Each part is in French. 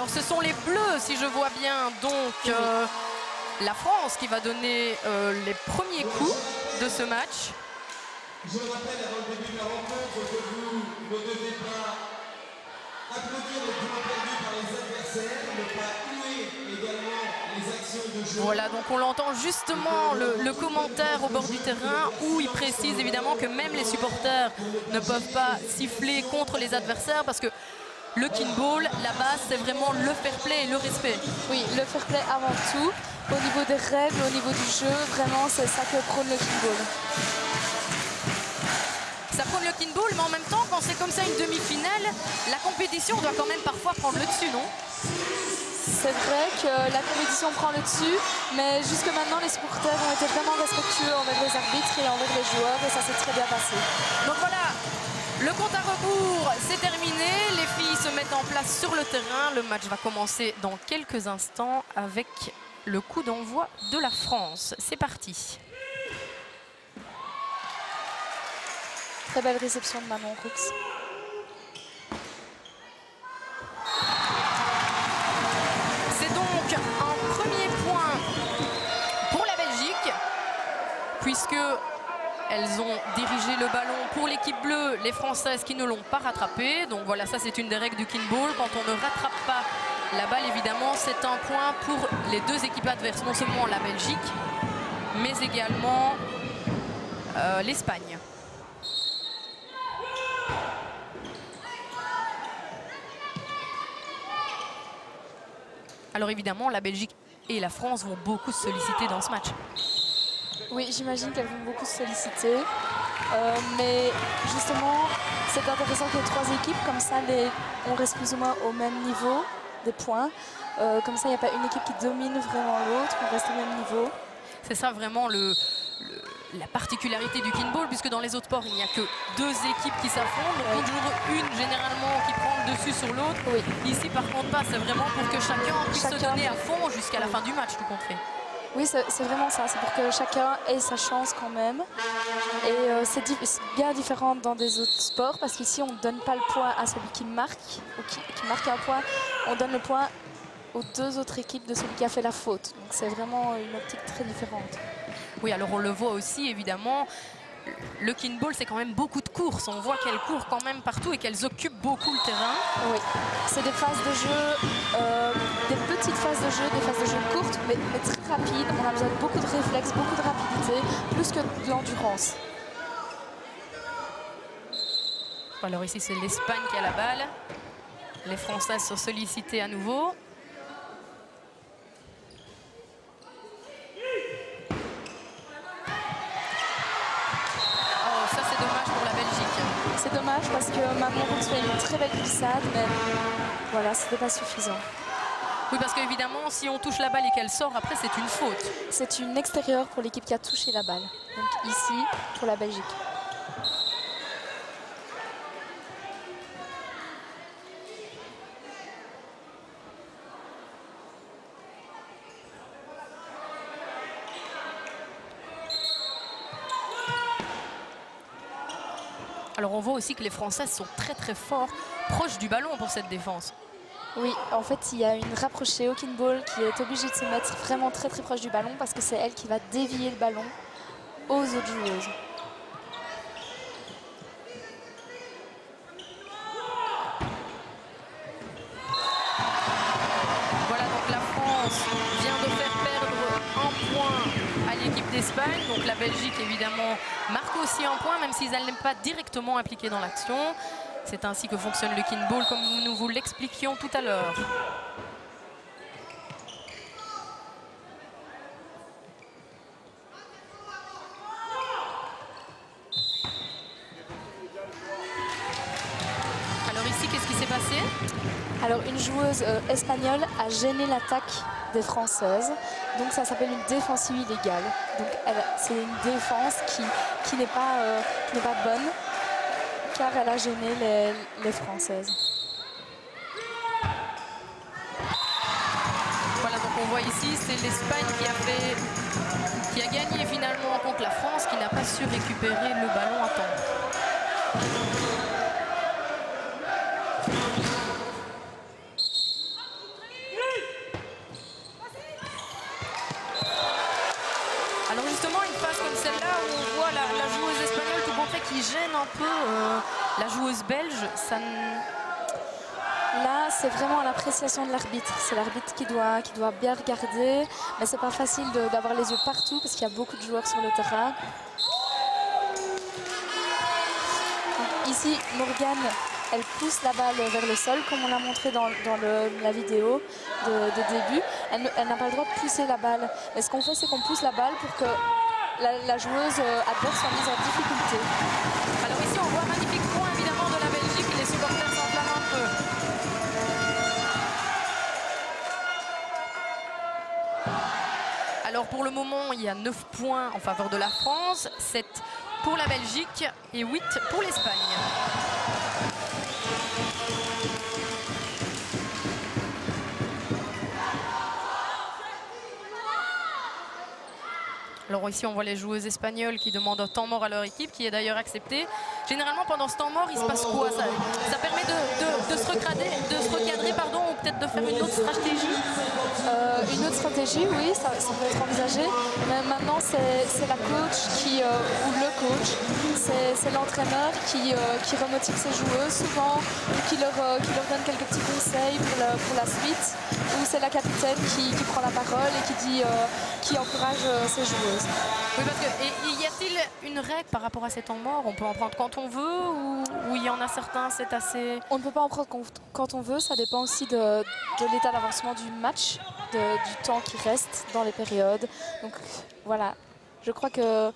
Alors ce sont les Bleus, si je vois bien, donc la France qui va donner les premiers coups de ce match. Je rappelle avant le début de la rencontre que vous ne devez pas applaudir les points perdus par les adversaires, ne pas huer également les actions de jeu. Voilà, donc on l'entend justement le commentaire au bord du terrain où il précise évidemment que même les supporters ne peuvent pas siffler contre les adversaires parce que le kinball, la base, c'est vraiment le fair play et le respect. Oui, le fair play avant tout. Au niveau des règles, au niveau du jeu, vraiment, c'est ça que prône le kinball. Ça prône le kinball, mais en même temps, quand c'est comme ça une demi-finale, la compétition doit quand même parfois prendre le dessus, non? C'est vrai que la compétition prend le dessus, mais jusque maintenant, les supporters ont été vraiment respectueux envers les arbitres et envers les joueurs, et ça s'est très bien passé. Donc voilà, le compte à rebours, c'est terminé. Les filles se mettent en place sur le terrain. Le match va commencer dans quelques instants avec le coup d'envoi de la France. C'est parti. Très belle réception de Manon Roux. C'est donc un premier point pour la Belgique, puisque elles ont dirigé le ballon pour l'équipe bleue, les Françaises qui ne l'ont pas rattrapé. Donc voilà, ça c'est une des règles du kinball. Quand on ne rattrape pas la balle, évidemment, c'est un point pour les deux équipes adverses. Non seulement la Belgique, mais également l'Espagne. Alors évidemment, la Belgique et la France vont beaucoup se solliciter dans ce match. Oui, j'imagine qu'elles vont beaucoup se solliciter. Mais justement, c'est intéressant que les trois équipes, comme ça, on reste plus ou moins au même niveau des points. Comme ça, il n'y a pas une équipe qui domine vraiment l'autre, on reste au même niveau. C'est ça vraiment la particularité du kinball, puisque dans les autres sports, il n'y a que deux équipes qui s'affrontent. Donc toujours une généralement qui prend le dessus sur l'autre. Oui. Ici, par contre, pas. C'est vraiment pour que chacun puisse se donner à fond jusqu'à la fin du match, tout compte fait. Oui, c'est vraiment ça. C'est pour que chacun ait sa chance quand même. Et c'est bien différent dans des autres sports, parce qu'ici, on ne donne pas le point à celui qui marque, ou qui marque un point. On donne le point aux deux autres équipes de celui qui a fait la faute. Donc c'est vraiment une optique très différente. Oui, alors on le voit aussi, évidemment. Le kinball, c'est quand même beaucoup de courses. On voit qu'elles courent quand même partout et qu'elles occupent beaucoup le terrain. Oui, c'est des phases de jeu, des petites phases de jeu, des phases de jeu courtes, mais très rapides. On a besoin de beaucoup de réflexes, beaucoup de rapidité, plus que de l'endurance. Alors ici, c'est l'Espagne qui a la balle. Les Françaises sont sollicitées à nouveau. C'est dommage parce que Manon Roux fait une très belle glissade, mais voilà, c'était pas suffisant. Oui, parce qu'évidemment, si on touche la balle et qu'elle sort, après, c'est une faute. C'est une extérieure pour l'équipe qui a touché la balle. Donc ici, pour la Belgique. Alors on voit aussi que les Françaises sont très très forts, proches du ballon pour cette défense. Oui, en fait, il y a une rapprochée au kinball qui est obligée de se mettre vraiment très très proche du ballon parce que c'est elle qui va dévier le ballon aux autres joueuses. Voilà, donc la France vient de faire perdre un point à l'équipe d'Espagne. Donc la Belgique, évidemment, marque aussi un point, même si elle n'est pas directement impliquée dans l'action. C'est ainsi que fonctionne le kinball, comme nous vous l'expliquions tout à l'heure. Alors ici, qu'est-ce qui s'est passé? Alors une joueuse espagnole a gêné l'attaque des Françaises. Donc ça s'appelle une défensive illégale. Donc c'est une défense qui n'est pas bonne, car elle a gêné les Françaises. Voilà, donc on voit ici, c'est l'Espagne qui a gagné finalement contre la France, qui n'a pas su récupérer le ballon à temps. qui gêne un peu la joueuse belge. Ça Là, c'est vraiment à l'appréciation de l'arbitre. C'est l'arbitre qui doit bien regarder. Mais c'est pas facile d'avoir les yeux partout parce qu'il y a beaucoup de joueurs sur le terrain. Ici, Morgane, elle pousse la balle vers le sol, comme on l'a montré dans la vidéo de début. Elle n'a pas le droit de pousser la balle. Mais ce qu'on fait, c'est qu'on pousse la balle pour que la joueuse adverse soit mise en difficulté. Alors ici, on voit un magnifique point évidemment de la Belgique. Les supporters s'enflamment un peu. Alors pour le moment, il y a 9 points en faveur de la France, 7 pour la Belgique et 8 pour l'Espagne. Alors ici on voit les joueuses espagnoles qui demandent un temps mort à leur équipe, qui est d'ailleurs accepté. Généralement pendant ce temps mort il se passe quoi? Ça permet de se recadrer pardon, ou peut-être de faire une autre stratégie. Une autre stratégie, oui, ça peut être envisagé. Mais maintenant c'est la coach ou le coach, c'est l'entraîneur qui remotive ses joueuses souvent, ou qui leur donne quelques petits conseils pour la suite, ou c'est la capitaine qui prend la parole et qui encourage ses joueuses. Oui, parce que y a-t-il une règle par rapport à ces temps morts? On peut en prendre quand on veut ou il y en a certains, c'est assez... On ne peut pas en prendre quand on veut, ça dépend aussi de l'état d'avancement du match, du temps qui reste dans les périodes. Donc voilà, je crois que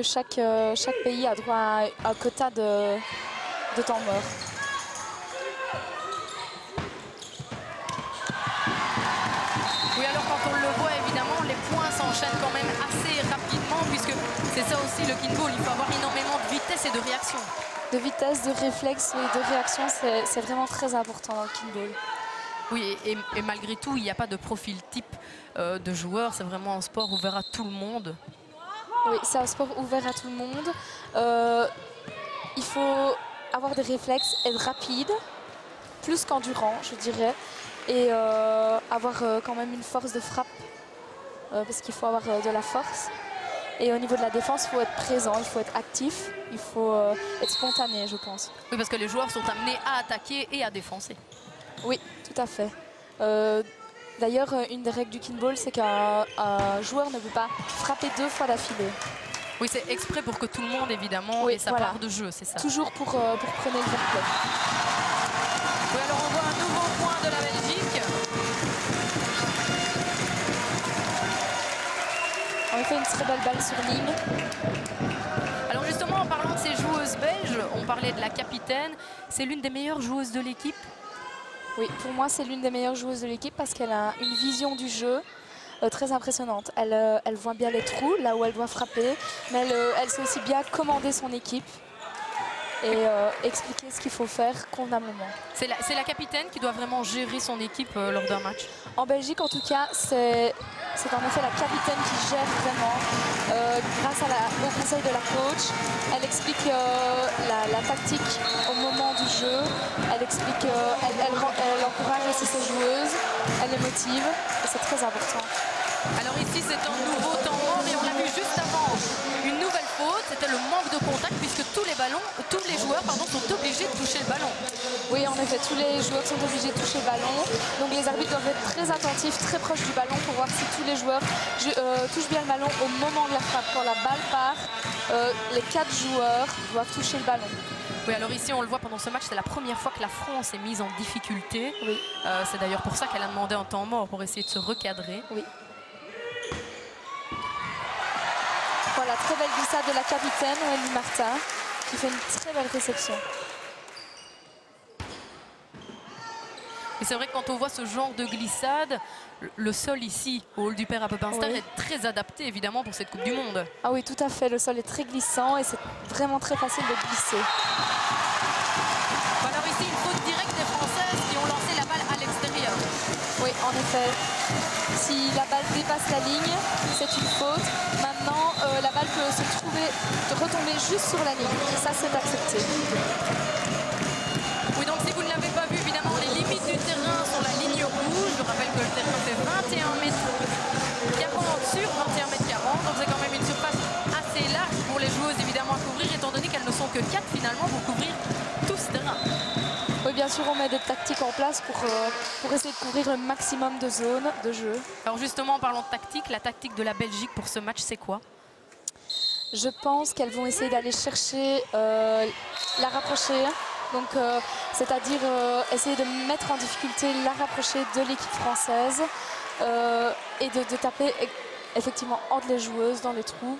chaque pays a droit à un quota de temps mort. Oui, alors quand on le voit, évidemment, les points s'enchaînent quand même assez rapidement, puisque c'est ça aussi le kinball, il faut avoir énormément de vitesse et de réaction. De vitesse, de réflexe et de réaction, c'est vraiment très important dans le kinball. Oui, et malgré tout, il n'y a pas de profil type de joueur, c'est vraiment un sport ouvert à tout le monde. Oui, c'est un sport ouvert à tout le monde. Il faut avoir des réflexes, être rapide, plus qu'endurant, je dirais. Et avoir quand même une force de frappe parce qu'il faut avoir de la force. Et au niveau de la défense, il faut être présent, il faut être actif, il faut être spontané, je pense. Oui, parce que les joueurs sont amenés à attaquer et à défoncer. Oui, tout à fait. D'ailleurs, une des règles du kinball, c'est qu'un joueur ne peut pas frapper 2 fois d'affilée. Oui, c'est exprès pour que tout le monde, évidemment, ait sa part de jeu, c'est ça. Toujours pour prendre le fair play. Oui, alors on voit un nouveau point de la Belgique. On fait une très belle balle sur ligne. Alors justement, en parlant de ces joueuses belges, on parlait de la capitaine. C'est l'une des meilleures joueuses de l'équipe? Oui, pour moi, c'est l'une des meilleures joueuses de l'équipe parce qu'elle a une vision du jeu très impressionnante. Elle voit bien les trous, là où elle doit frapper, mais elle sait aussi bien commander son équipe et expliquer ce qu'il faut faire convenablement. C'est la capitaine qui doit vraiment gérer son équipe lors d'un match? En Belgique, en tout cas, c'est en effet la capitaine qui gère vraiment grâce au conseil de la coach. Elle explique la tactique au moment du jeu. Elle explique, elle encourage aussi ses joueuses. Elle les motive et c'est très important. Alors ici, c'est un nouveau temps mort et on l'a vu juste avant. Une nouvelle faute, c'était le manque de contact puisque tous les joueurs sont obligés de toucher le ballon. Oui, en effet, tous les joueurs sont obligés de toucher le ballon. Donc les arbitres doivent être très attentifs, très proches du ballon pour voir si tous les joueurs touchent bien le ballon au moment de la frappe. Quand la balle part, les 4 joueurs doivent toucher le ballon. Oui, alors ici, on le voit pendant ce match, c'est la première fois que la France est mise en difficulté. Oui. C'est d'ailleurs pour ça qu'elle a demandé un temps mort pour essayer de se recadrer. Oui. Voilà, très belle glissade de la capitaine, Wendy Martin, qui fait une très belle réception. Et c'est vrai que quand on voit ce genre de glissade, le sol ici, au hall du Père à Pepinster, est très adapté évidemment pour cette Coupe du Monde. Ah oui, tout à fait, le sol est très glissant et c'est vraiment très facile de glisser. Alors ici, une faute directe des Françaises qui ont lancé la balle à l'extérieur. Oui, en effet. Si la balle dépasse la ligne, c'est une faute. Maintenant, la balle peut retomber juste sur la ligne. Et ça, c'est accepté. Oui, donc si vous ne l'avez pas vu, évidemment, les limites du terrain sont la ligne rouge. Je rappelle que le terrain fait 21 mètres 40 sur 21 mètres 40. Donc c'est quand même une surface assez large pour les joueuses, évidemment, à couvrir, étant donné qu'elles ne sont que 4 finalement pour couvrir tout ce terrain. Oui, bien sûr, on met des tactiques en place pour essayer de couvrir le maximum de zones de jeu. Alors justement, en parlant de tactique, la tactique de la Belgique pour ce match, c'est quoi? Je pense qu'elles vont essayer d'aller chercher la rapprocher. Donc, c'est-à-dire essayer de mettre en difficulté la rapprochée de l'équipe française et de taper effectivement entre les joueuses dans les trous.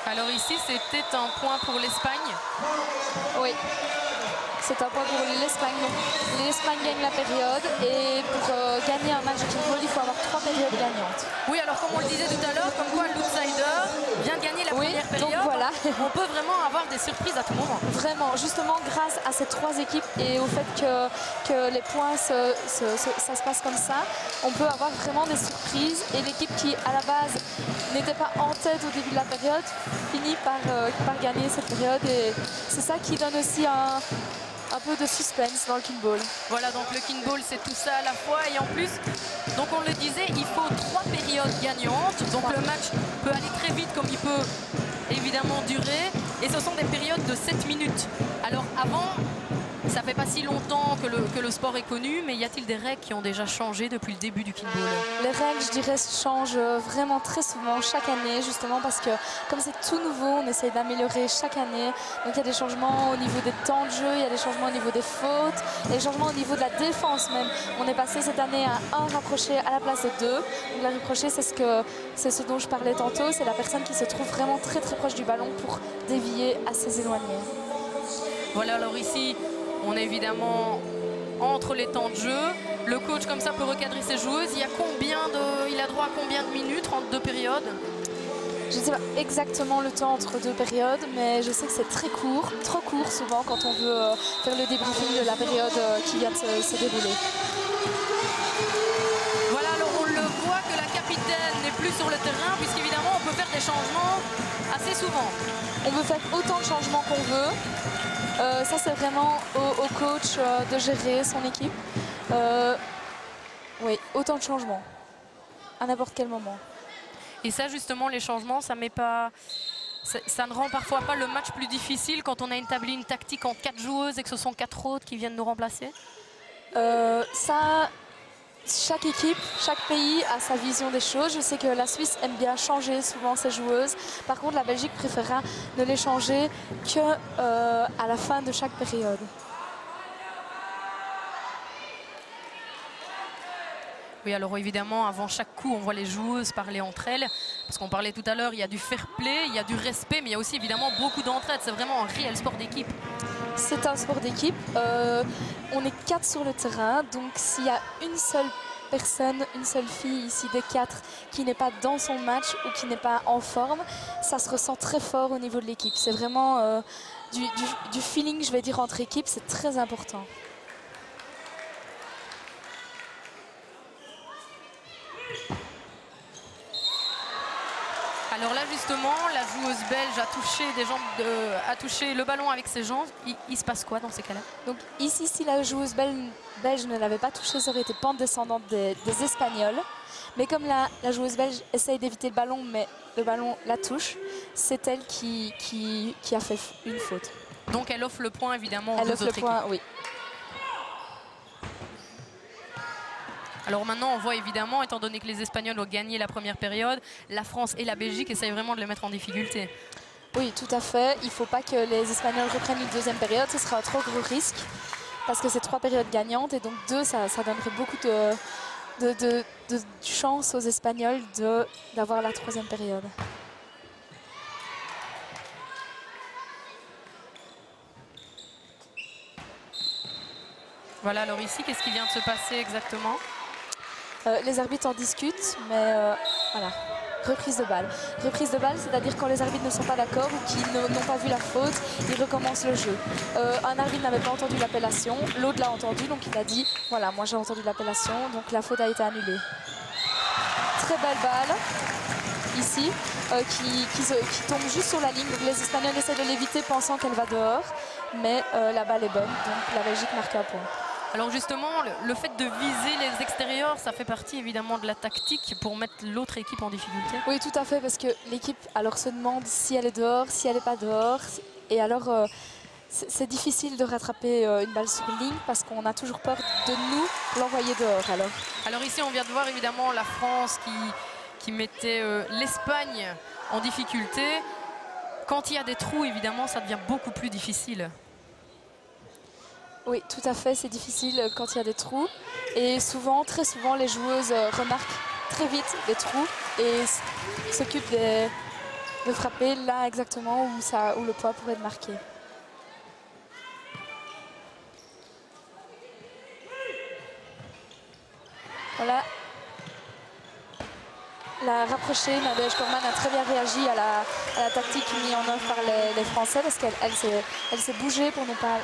Alors ici, c'est peut-être un point pour l'Espagne. Oui, c'est un point pour l'Espagne. L'Espagne gagne la période et pour gagner un match de football, il faut avoir 3 périodes gagnantes. Oui, alors comme on le disait tout à l'heure, comme quoi l'outsider vient de gagner la première période. Donc voilà. On peut vraiment avoir des surprises à tout moment. Vraiment, justement grâce à ces 3 équipes et au fait que les points, ça se passe comme ça, on peut avoir vraiment des surprises. Et l'équipe qui, à la base, n'était pas en tête au début de la période, finit par gagner cette période. Et c'est ça qui donne aussi un peu de suspense dans le kickball. Voilà, donc le kickball, c'est tout ça à la fois. Et en plus, donc on le disait, il faut 3 périodes gagnantes. Donc le match peut aller très vite comme il peut évidemment durer. Et ce sont des périodes de 7 minutes. Alors avant, ça fait pas si longtemps que le sport est connu, mais y a-t-il des règles qui ont déjà changé depuis le début du kickball? Les règles, je dirais, changent vraiment très souvent chaque année, justement parce que comme c'est tout nouveau, on essaye d'améliorer chaque année. Donc il y a des changements au niveau des temps de jeu, il y a des changements au niveau des fautes, il y a des changements au niveau de la défense même. On est passé cette année à 1 rapproché à la place de 2. Donc la rapprochée, c'est ce dont je parlais tantôt, c'est la personne qui se trouve vraiment très très proche du ballon pour dévier assez éloigné. Voilà, alors ici, on est évidemment entre les temps de jeu. Le coach comme ça peut recadrer ses joueuses. Il a droit à combien de minutes entre 2 périodes? Je ne sais pas exactement le temps entre 2 périodes, mais je sais que c'est très court, trop court souvent quand on veut faire le débriefing de la période qui vient de se dérouler. Voilà, alors on le voit que la capitaine n'est plus sur le terrain, puisqu'évidemment on peut faire des changements assez souvent. On peut faire autant de changements qu'on veut. Ça, c'est vraiment au coach de gérer son équipe. Oui, autant de changements à n'importe quel moment. Et ça, justement, les changements, ça ne rend parfois pas le match plus difficile quand on a établi une tactique en 4 joueuses et que ce sont 4 autres qui viennent nous remplacer? Ça, chaque équipe, chaque pays a sa vision des choses. Je sais que la Suisse aime bien changer souvent ses joueuses. Par contre, la Belgique préférera ne les changer qu'à la fin de chaque période. Oui, alors évidemment, avant chaque coup, on voit les joueuses parler entre elles. Parce qu'on parlait tout à l'heure, il y a du fair play, il y a du respect, mais il y a aussi évidemment beaucoup d'entraide. C'est vraiment un réel sport d'équipe. C'est un sport d'équipe. On est 4 sur le terrain, donc s'il y a une seule personne, une seule fille ici des 4 qui n'est pas dans son match ou qui n'est pas en forme, ça se ressent très fort au niveau de l'équipe. C'est vraiment du feeling, je vais dire, entre équipes, c'est très important. Alors là justement, la joueuse belge a touché le ballon avec ses jambes. Il se passe quoi dans ces cas-là? Donc ici, si la joueuse belge ne l'avait pas touché, ça aurait été pente descendante des Espagnols. Mais comme la joueuse belge essaye d'éviter le ballon, mais le ballon la touche, c'est elle qui a fait une faute. Donc elle offre le point évidemment aux deux autres équipes. Elle offre le point, oui. Alors maintenant, on voit évidemment, étant donné que les Espagnols ont gagné la première période, la France et la Belgique essayent vraiment de les mettre en difficulté. Oui, tout à fait. Il ne faut pas que les Espagnols reprennent une deuxième période. Ce sera un trop gros risque parce que c'est 3 périodes gagnantes et donc 2, ça donnerait beaucoup de chance aux Espagnols d'avoir la 3e période. Voilà, alors ici, qu'est-ce qui vient de se passer exactement? Les arbitres en discutent, mais voilà. Reprise de balle. Reprise de balle, c'est-à-dire quand les arbitres ne sont pas d'accord ou qu'ils n'ont pas vu la faute, ils recommencent le jeu. Un arbitre n'avait pas entendu l'appellation, l'autre l'a entendu, donc il a dit, voilà, moi j'ai entendu l'appellation, donc la faute a été annulée. Très belle balle. ici, qui tombe juste sur la ligne. Donc les Espagnols essaient de l'éviter pensant qu'elle va dehors, mais la balle est bonne, donc la Belgique marque un point. Alors justement, le fait de viser les extérieurs, ça fait partie évidemment de la tactique pour mettre l'autre équipe en difficulté. Oui, tout à fait, parce que l'équipe alors se demande si elle est dehors, si elle n'est pas dehors. Et alors, c'est difficile de rattraper une balle sur ligne parce qu'on a toujours peur de nous l'envoyer dehors. Alors ici, on vient de voir évidemment la France qui mettait l'Espagne en difficulté. Quand il y a des trous, évidemment, ça devient beaucoup plus difficile. Oui, tout à fait, c'est difficile quand il y a des trous. Et souvent, très souvent, les joueuses remarquent très vite les trous et s'occupent de frapper là exactement où le point pourrait être marqué. Voilà. La rapprochée, Nadège Corman a très bien réagi à la tactique mise en œuvre par les Français parce qu'elle s'est bougée pour ne pas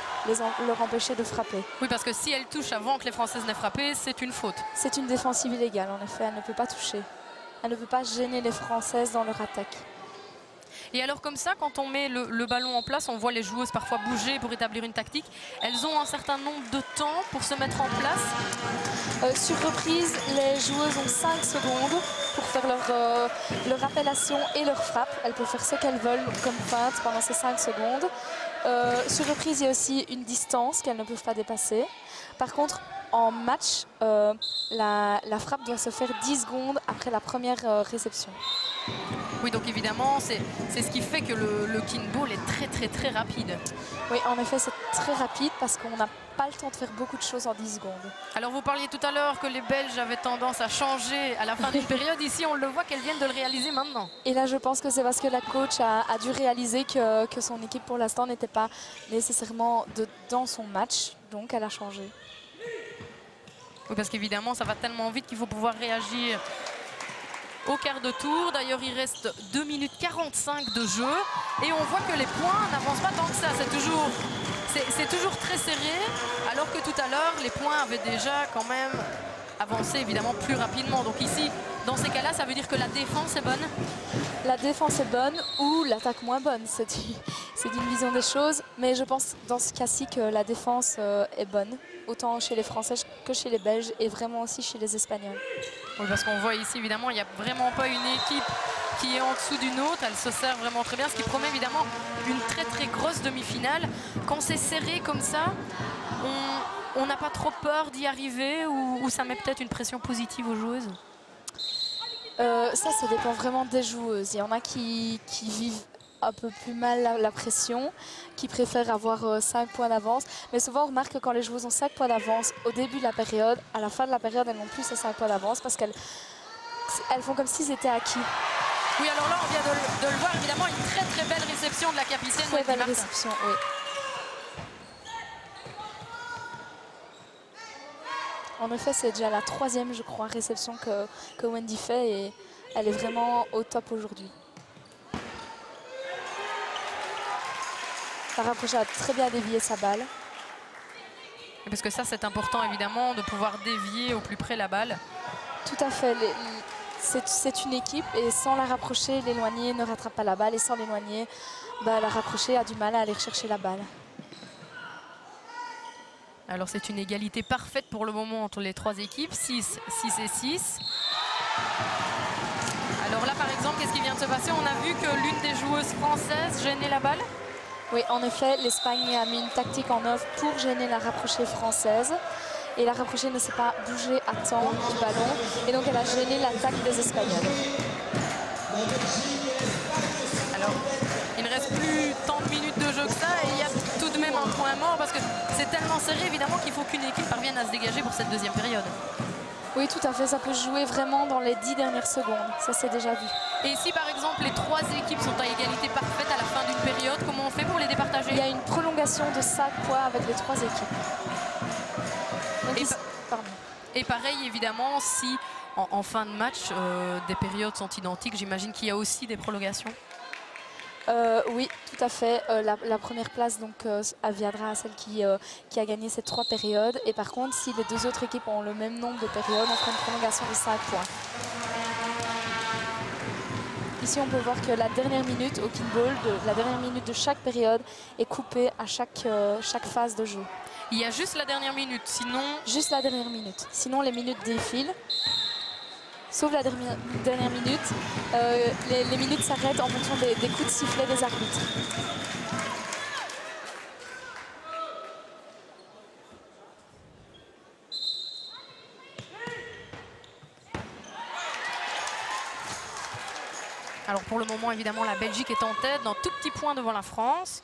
leur empêcher de frapper. Oui, parce que si elle touche avant que les Françaises n'aient frappé, c'est une faute. C'est une défensive illégale, en effet, elle ne peut pas toucher. Elle ne peut pas gêner les Françaises dans leur attaque. Et alors comme ça, quand on met le ballon en place, on voit les joueuses parfois bouger pour établir une tactique. Elles ont un certain nombre de temps pour se mettre en place. Sur reprise, les joueuses ont 5 secondes pour faire leur appellation et leur frappe. Elles peuvent faire ce qu'elles veulent comme feinte pendant ces 5 secondes. Sur reprise, il y a aussi une distance qu'elles ne peuvent pas dépasser. Par contre, en match, la frappe doit se faire 10 secondes après la première réception. Oui, donc évidemment, c'est ce qui fait que le kinball est très très très rapide. Oui, en effet, c'est très rapide parce qu'on n'a pas le temps de faire beaucoup de choses en 10 secondes. Alors vous parliez tout à l'heure que les Belges avaient tendance à changer à la fin d'une période. Ici, on le voit qu'elles viennent de le réaliser maintenant. Et là, je pense que c'est parce que la coach a dû réaliser que son équipe, pour l'instant, n'était pas nécessairement dans son match. Donc, elle a changé. Oui, parce qu'évidemment, ça va tellement vite qu'il faut pouvoir réagir au quart de tour. D'ailleurs, il reste 2 minutes 45 de jeu. Et on voit que les points n'avancent pas tant que ça. C'est toujours très serré. Alors que tout à l'heure, les points avaient déjà quand même avancé évidemment plus rapidement. Donc ici, dans ces cas-là, ça veut dire que la défense est bonne. La défense est bonne ou l'attaque moins bonne. C'est une vision des choses. Mais je pense dans ce cas-ci que la défense est bonne. Autant chez les Français que chez les Belges et vraiment aussi chez les Espagnols. Oui, parce qu'on voit ici, évidemment, il n'y a vraiment pas une équipe qui est en dessous d'une autre. Elle se sert vraiment très bien, ce qui promet évidemment une très très grosse demi-finale. Quand c'est serré comme ça, on n'a pas trop peur d'y arriver ou ça met peut-être une pression positive aux joueuses? Ça dépend vraiment des joueuses. Il y en a qui vivent un peu plus mal la pression, qui préfèrent avoir 5 points d'avance. Mais souvent, on remarque que quand les joueuses ont 5 points d'avance au début de la période, à la fin de la période, elles n'ont plus ces 5 points d'avance parce qu'elles font comme s'ils étaient acquis. Oui, alors là, on vient de le voir, évidemment, une très très belle réception de la capitaine. Très belle réception, oui. En effet, c'est déjà la 3e, je crois, réception que Wendy fait et elle est vraiment au top aujourd'hui. La rapprochée a très bien dévié sa balle. Parce que ça, c'est important, évidemment, de pouvoir dévier au plus près la balle. Tout à fait. C'est une équipe et sans la rapprocher, l'éloigné ne rattrape pas la balle. Et sans l'éloigné, la rapprochée a du mal à aller rechercher la balle. Alors, c'est une égalité parfaite pour le moment entre les 3 équipes. 6, 6 et 6. Alors là, par exemple, qu'est-ce qui vient de se passer? On a vu que l'une des joueuses françaises gênait la balle. Oui, en effet, l'Espagne a mis une tactique en œuvre pour gêner la rapprochée française. Et la rapprochée ne s'est pas bougée à temps du ballon. Et donc, elle a gêné l'attaque des Espagnols. Alors, il ne reste plus tant de minutes de jeu que ça. Et il y a tout de même un point mort parce que c'est tellement serré, évidemment, qu'il faut qu'une équipe parvienne à se dégager pour cette deuxième période. Oui, tout à fait. Ça peut jouer vraiment dans les 10 dernières secondes. Ça, c'est déjà vu. Et si, par exemple, les 3 équipes sont à égalité parfaite à la fin d'une période, comment on fait pour les départager? Il y a une prolongation de 5 points avec les 3 équipes. Donc, et pareil, évidemment, si en fin de match, des périodes sont identiques, j'imagine qu'il y a aussi des prolongations. Oui, tout à fait. La première place donc, viendra à celle qui a gagné ces 3 périodes. Et par contre, si les 2 autres équipes ont le même nombre de périodes, on fera une prolongation de 5 points. ici, on peut voir que la dernière minute au kickball, la dernière minute de chaque période est coupée à chaque phase de jeu. Il y a juste la dernière minute, sinon... Juste la dernière minute. Sinon, les minutes défilent. Sauf la dernière minute. Les minutes s'arrêtent en fonction des coups de sifflet des arbitres. Alors pour le moment, évidemment, la Belgique est en tête, d'un tout petit point devant la France.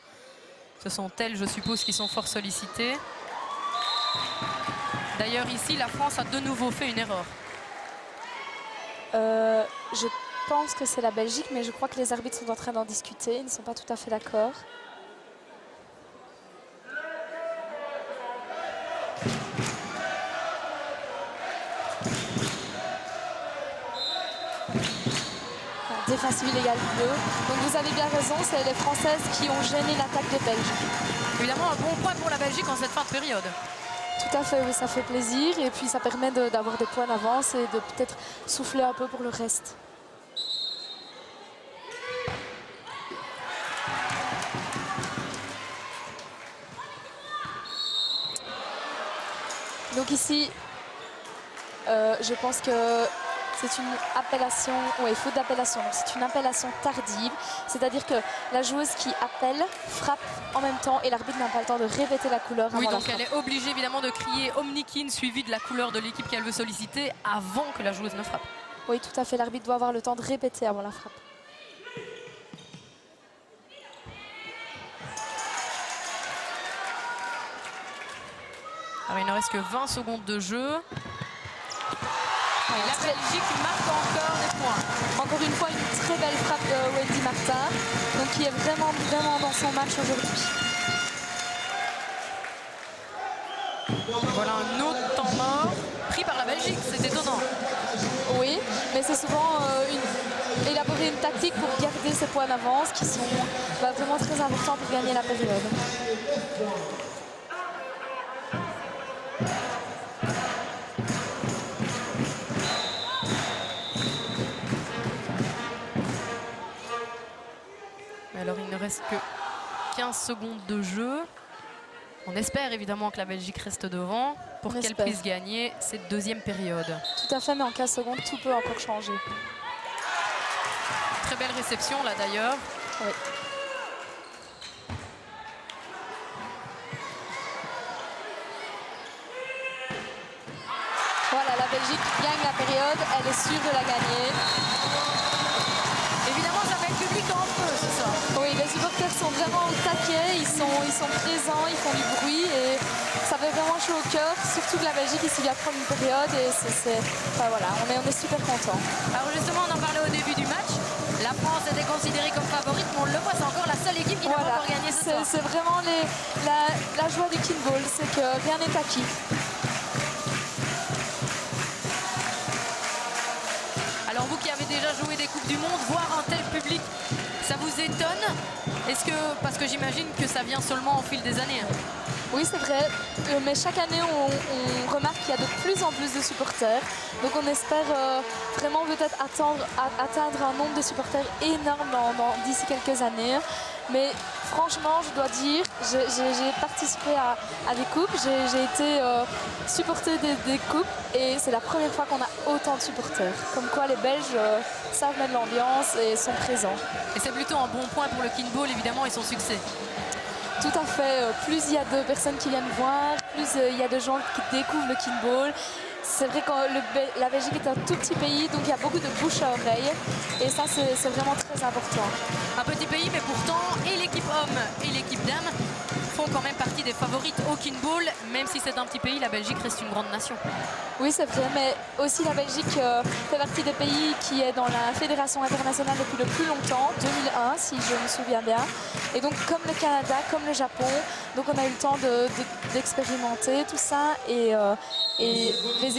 Ce sont elles, je suppose, qui sont fort sollicitées. D'ailleurs, ici, la France a de nouveau fait une erreur. Je pense que c'est la Belgique, mais je crois que les arbitres sont en train d'en discuter. Ils ne sont pas tout à fait d'accord. Défense illégale bleu. Donc vous avez bien raison, c'est les Françaises qui ont gêné l'attaque des Belges. Évidemment, un bon point pour la Belgique en cette fin de période. Tout à fait, oui, ça fait plaisir. Et puis ça permet d'avoir des points d'avance et de peut-être souffler un peu pour le reste. Donc ici, je pense que c'est une appellation, oui, faute d'appellation. C'est une appellation tardive, c'est-à-dire que la joueuse qui appelle frappe en même temps et l'arbitre n'a pas le temps de répéter la couleur. Oui, donc elle est obligée évidemment de crier Omnikin suivi de la couleur de l'équipe qu'elle veut solliciter avant que la joueuse ne frappe. Oui, tout à fait. L'arbitre doit avoir le temps de répéter avant la frappe. Alors il ne reste que 20 secondes de jeu. Et la Belgique marque encore des points. Encore une fois, une très belle frappe de Wendy Martin, donc qui est vraiment dans son match aujourd'hui. Voilà un autre temps mort pris par la Belgique, c'est étonnant. Oui, mais c'est souvent élaborer une tactique pour garder ces points d'avance qui sont vraiment très importants pour gagner la période. Alors il ne reste que 15 secondes de jeu. On espère évidemment que la Belgique reste devant pour qu'elle puisse gagner cette deuxième période. Tout à fait, mais en 15 secondes, tout peut encore changer. Très belle réception là d'ailleurs. Oui. Voilà, la Belgique gagne la période, elle est sûre de la gagner. Évidemment, ça va être public en feu, c'est ça. Oui, les supporters sont vraiment au taquet, ils sont présents, ils font du bruit et ça fait vraiment chaud au cœur, surtout que la Belgique ici vient prendre une période et enfin, voilà, on est super contents. Alors justement, on en parlait au début du match. La France était considérée comme favorite, mais on le voit, c'est encore la seule équipe qui n'a pas encore gagné ce soir. C'est vraiment la joie du kickball, c'est que rien n'est acquis. Alors vous qui avez déjà joué des Coupes du Monde, voir un tel public, ça vous étonne? Est-ce que, parce que j'imagine que ça vient seulement au fil des années. Oui, c'est vrai, mais chaque année on remarque qu'il y a de plus en plus de supporters. Donc on espère vraiment peut-être atteindre un nombre de supporters énorme d'ici quelques années. Mais franchement, je dois dire, j'ai participé à des coupes, j'ai été supporter des coupes et c'est la première fois qu'on a autant de supporters. Comme quoi les Belges savent mettre l'ambiance et sont présents. Et c'est plutôt un bon point pour le kickball évidemment et son succès. Tout à fait. Plus il y a de personnes qui viennent voir, plus il y a de gens qui découvrent le kickball. C'est vrai que la Belgique est un tout petit pays, donc il y a beaucoup de bouche à oreille. Et ça, c'est vraiment très important. Un petit pays, mais pourtant, et l'équipe homme et l'équipe dame font quand même partie des favorites au kickball. Même si c'est un petit pays, la Belgique reste une grande nation. Oui, c'est vrai, mais aussi la Belgique fait partie des pays qui est dans la Fédération internationale depuis le plus longtemps, 2001 si je me souviens bien. Et donc comme le Canada, comme le Japon, donc on a eu le temps d'expérimenter tout ça et les deux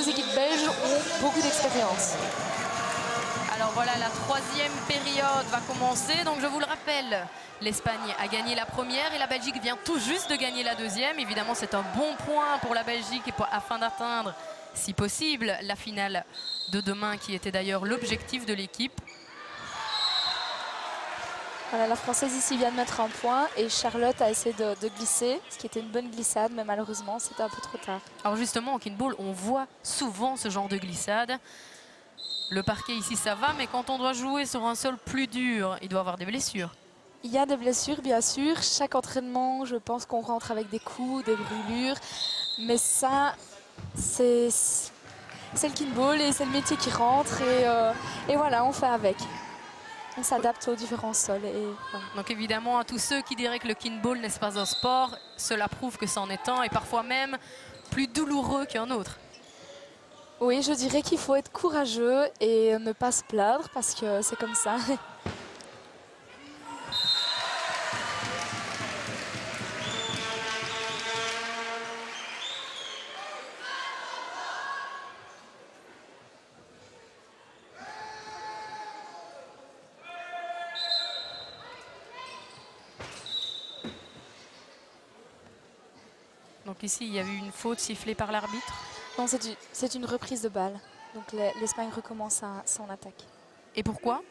équipes belges ont beaucoup d'expérience. Alors voilà, la troisième période va commencer. Donc je vous le rappelle, l'Espagne a gagné la première et la Belgique vient tout juste de gagner la deuxième. Évidemment, c'est un bon point pour la Belgique afin d'atteindre, si possible, la finale de demain qui était d'ailleurs l'objectif de l'équipe. Voilà, la Française ici vient de mettre un point et Charlotte a essayé de glisser, ce qui était une bonne glissade, mais malheureusement c'était un peu trop tard. Alors justement, au kinball, on voit souvent ce genre de glissade. Le parquet ici, ça va, mais quand on doit jouer sur un sol plus dur, il doit avoir des blessures. Il y a des blessures, bien sûr. Chaque entraînement, je pense qu'on rentre avec des coups, des brûlures. Mais ça, c'est le kinball et c'est le métier qui rentre. Et voilà, on fait avec. On s'adapte aux différents sols. Et voilà. Donc évidemment, à tous ceux qui diraient que le kinball n'est pas un sport, cela prouve que c'en est un, et parfois même plus douloureux qu'un autre. Oui, je dirais qu'il faut être courageux et ne pas se plaindre parce que c'est comme ça. Donc ici, il y a eu une faute sifflée par l'arbitre. Non, c'est une reprise de balle. Donc l'Espagne recommence son attaque. Et pourquoi?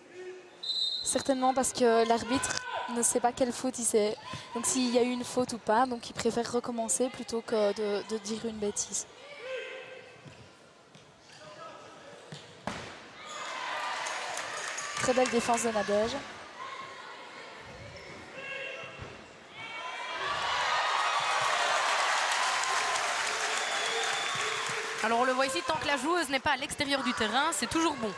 Certainement parce que l'arbitre ne sait pas quelle faute il sait. Donc s'il y a eu une faute ou pas, donc il préfère recommencer plutôt que de dire une bêtise. Très belle défense de Nadège. Alors on le voit ici, tant que la joueuse n'est pas à l'extérieur du terrain, c'est toujours bon.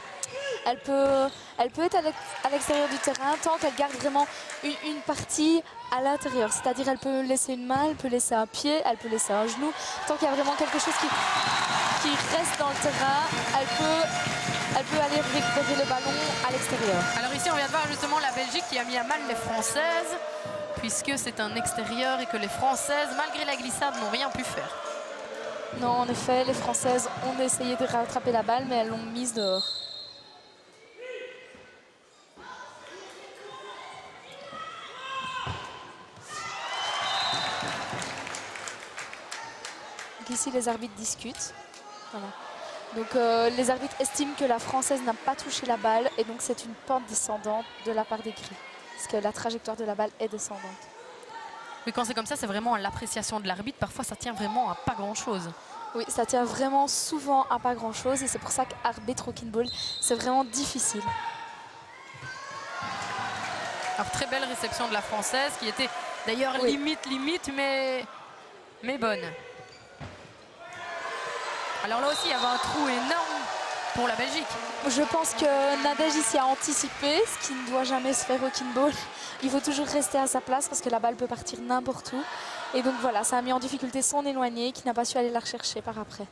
Elle peut être à l'extérieur du terrain tant qu'elle garde vraiment une partie à l'intérieur. C'est-à-dire elle peut laisser une main, elle peut laisser un pied, elle peut laisser un genou. Tant qu'il y a vraiment quelque chose qui reste dans le terrain, elle peut aller récupérer le ballon à l'extérieur. Alors ici on vient de voir justement la Belgique qui a mis à mal les Françaises, puisque c'est un extérieur et que les Françaises, malgré la glissade, n'ont rien pu faire. Non, en effet, les Françaises ont essayé de rattraper la balle, mais elles l'ont mise dehors. Donc ici, les arbitres discutent. Voilà. Donc les arbitres estiment que la Française n'a pas touché la balle et donc c'est une pente descendante de la part des gris. Parce que la trajectoire de la balle est descendante. Oui, quand c'est comme ça, c'est vraiment l'appréciation de l'arbitre. Parfois, ça tient vraiment à pas grand-chose. Oui, ça tient vraiment souvent à pas grand-chose et c'est pour ça qu'arbitre au kinball, c'est vraiment difficile. Alors, très belle réception de la Française, qui était d'ailleurs oui. limite, mais bonne. Alors là aussi, il y avait un trou énorme pour la Belgique. Je pense que Nadège ici a anticipé, ce qui ne doit jamais se faire au kinball. Il faut toujours rester à sa place parce que la balle peut partir n'importe où. Et donc voilà, ça a mis en difficulté son éloigné qui n'a pas su aller la rechercher par après.